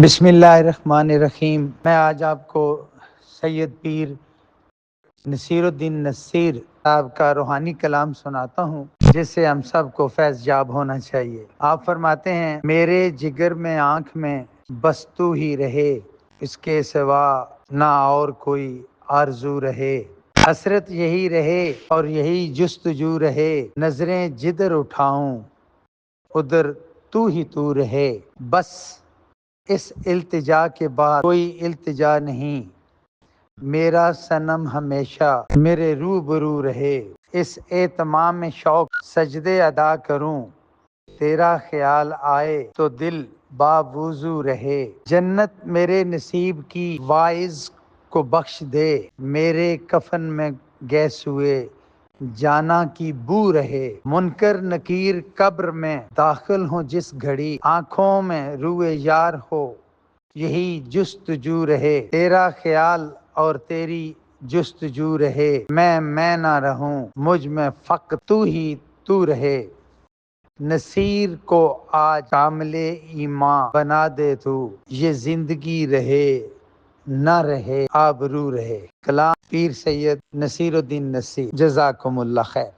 بسم اللہ الرحمن الرحیم۔ میں آج آپ کو سید پیر نصیر الدین نصیر صاحب کا روحانی کلام سناتا ہوں، جس سے ہم سب کو فیض یاب ہونا چاہیے۔ آپ فرماتے ہیں، میرے جگر میں آنکھ میں بس تو ہی رہے، اس کے سوا نہ اور کوئی آرزو رہے، حسرت یہی رہے اور یہی جستجو رہے، نظریں جدھر اٹھاؤں ادھر تو ہی تو رہے، بس اس التجا کے بعد کوئی التجا نہیں، میرا صنم ہمیشہ میرے روبرو رہے، اس اہتمام میں شوق سجدے ادا کروں، تیرا خیال آئے تو دل باوضو رہے، جنت میرے نصیب کی واعظ کو بخش دے، میرے کفن میں گیس ہوئے جانا کی بو رہے، منکر نکیر قبر میں داخل ہوں جس گھڑی، آنکھوں میں روئے یار ہو یہی جستجو رہے، تیرا خیال اور تیری جستجو رہے، میں نہ رہوں مجھ میں فقط تو ہی تو رہے، نصیر کو آج کامل ایمان بنا دے تو، یہ زندگی رہے نہ رہے آبرو رہے۔ کلام پیر سید نصیر الدین نصیر، جزاکم اللہ خیر۔